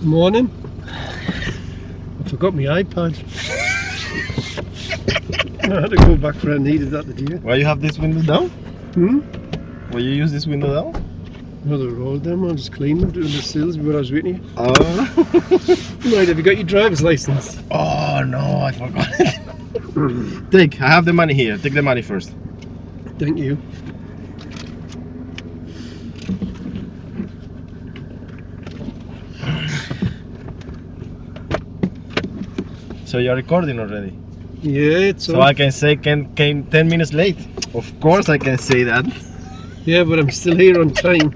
Morning. I forgot my iPad. I had to go back for I needed that today. Why you have this window down? Why you use this window down? No, they're all them. I'm just cleaning them, doing the seals before I was waiting here. Oh. Right, have you got your driver's license? Oh no, I forgot it. Take, I have the money here. Take the money first. Thank you. So you're recording already? Yeah, it's So on. I can say came 10 minutes late. Of course I can say that. Yeah, but I'm still here on time.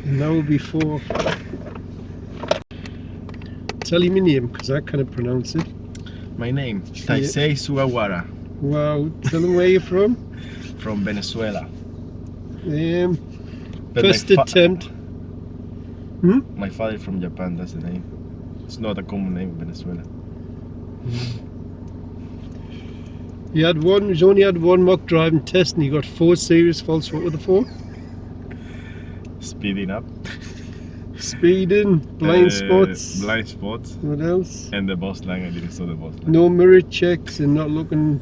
An hour before. Tell you my name, because I can't pronounce it. My name, Taisei Sugawara, Wow, tell them where you're from. from Venezuela. But First attempt. My father is from Japan, that's the name. It's not a common name in Venezuela. He's only had one mock driving test and he got 4 serious faults. What were the 4? Speeding up. Speeding, blind spots. Blind spots. What else? And the boss line, I didn't saw the boss line. No mirror checks and not looking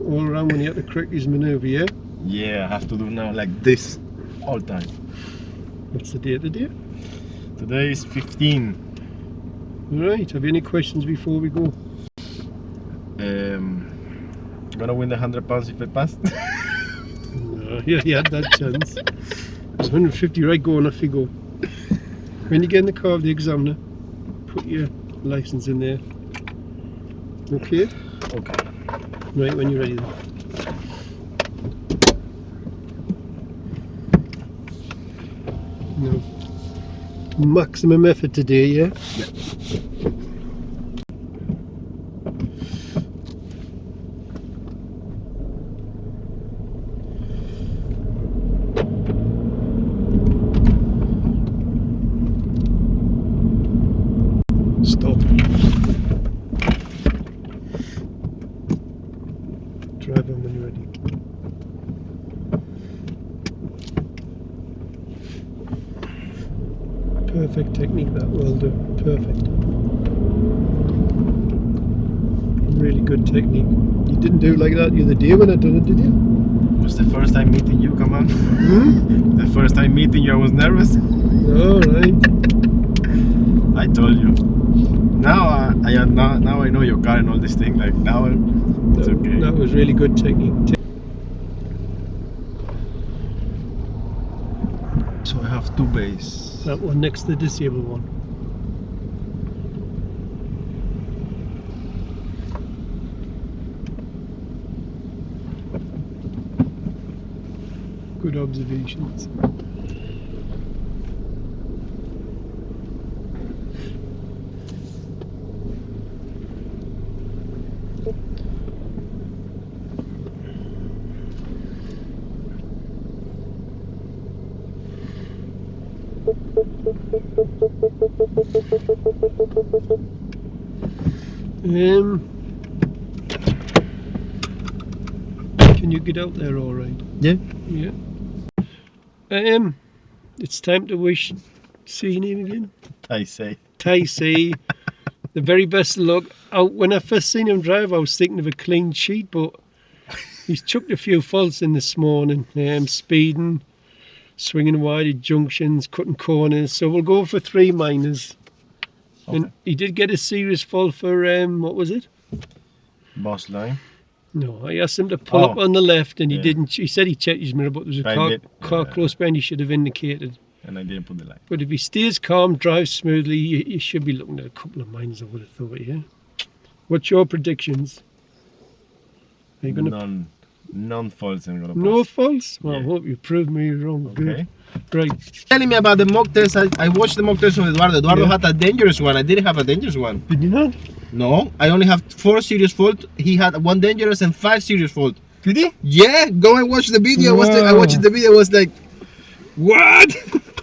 all around when you have to correct his manoeuvre, yeah? Yeah, I have to do now like this all time. What's the date today? Today is 15. Right, have you any questions before we go? Gonna win the £100 if I pass? No, yeah, you had that chance. It's 150, right, go on, off you go. When you get in the car with the examiner, put your license in there. Okay? Okay. Right, when you're ready then. No. Maximum effort today, yeah? Yeah. Stop. Drive on when you're ready. Perfect technique, that, well done. Perfect. Really good technique. You didn't do like that the other day when I done it, did you? It was the first time meeting you, come on. The first time meeting you, I was nervous. Alright. I told you. Now now I know your car and all this thing. Like now, it's okay. That was really good technique. So I have 2 bays. That one next to the disabled one. Good observations. Can you get out there all right? Yeah. Yeah. It's time to wish. Say your name again. Taisei. Taisei. The very best of luck. When I first seen him drive, I was thinking of a clean sheet, but he's chucked a few faults in this morning. Speeding, swinging wide at junctions, cutting corners. So we'll go for 3 minors. Okay. And he did get a serious fault for what was it? Boss line. No, I asked him to pull up on the left, and he Yeah. didn't. He said he checked his mirror, but there was a car close by, and he should have indicated. And I didn't put the light. But if he stays calm, drives smoothly, you should be looking at a couple of minors, I would have thought, yeah? What's your predictions? Are you gonna None faults I'm gonna pass. No faults? Well, Yeah. I hope you prove me wrong. Okay. Good. Right. Telling me about the mock test. I watched the mock test of Eduardo. Eduardo had a dangerous one. I didn't have a dangerous one. Did you not? No, I only have 4 serious fault. He had 1 dangerous and 5 serious fault. Did he? Yeah, go and watch the video. Wow. I watched the video. I was like, what?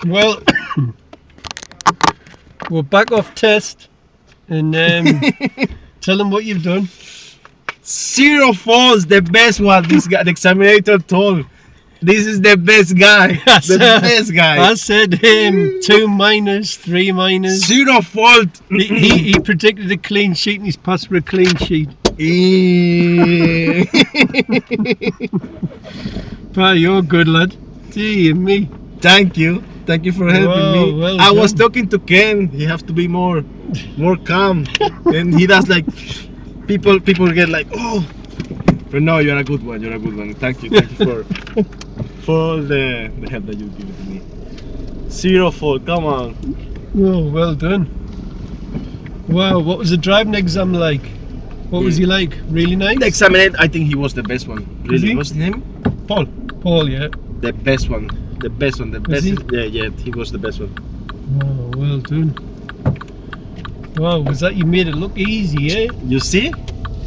Well, we're back off test, and tell them what you've done. 0 faults, the best one. This guy, the examiner told. This is the best guy. The best guy. I said 2 minors, 3 minors. 0 fault. He predicted a clean sheet and he's passed for a clean sheet. Pal, you're good, lad. Dear me. Thank you for helping me. Well I was done. talking to Ken. He have to be more calm, and he does like people get like, oh, but no, you're a good one. Thank you for all the help that you give to me. 0 fault. Come on. Oh, well done. Wow, what was the driving exam like? What was he like? Really nice? The examiner, I think he was the best one. Really, he? what's his name? Paul. Paul, yeah. The best one. The best. he? Yeah, he was the best one. Oh, well done. Wow, was that you made it look easy, eh? You see?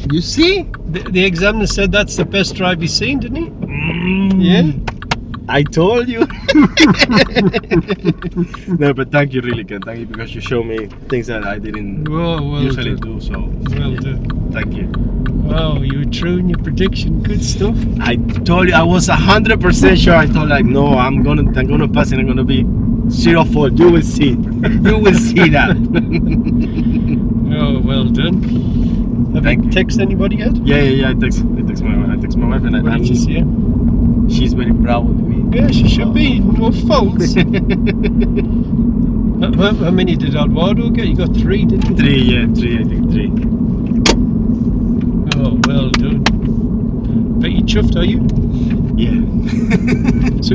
The examiner said that's the best drive he's seen, didn't he? Yeah. I told you. No, but thank you, really, Ken. Thank you, because you show me things that I didn't Well usually done. do. So Well done. thank you. Wow, you were true in your prediction. Good stuff. I told you, I was 100% sure. I thought like, no, I'm gonna pass and I'm gonna be 0 fault. You will see. You will see that. Oh, well done. Have Thank you you. texted anybody yet? Yeah. I text my wife, and What did you say? she's very proud of me. Yeah, she should be. No faults. How many did Alvaro get? You got 3, didn't you? 3, yeah, 3. I think 3. Oh, well done. Bet you chuffed, are you? Yeah. So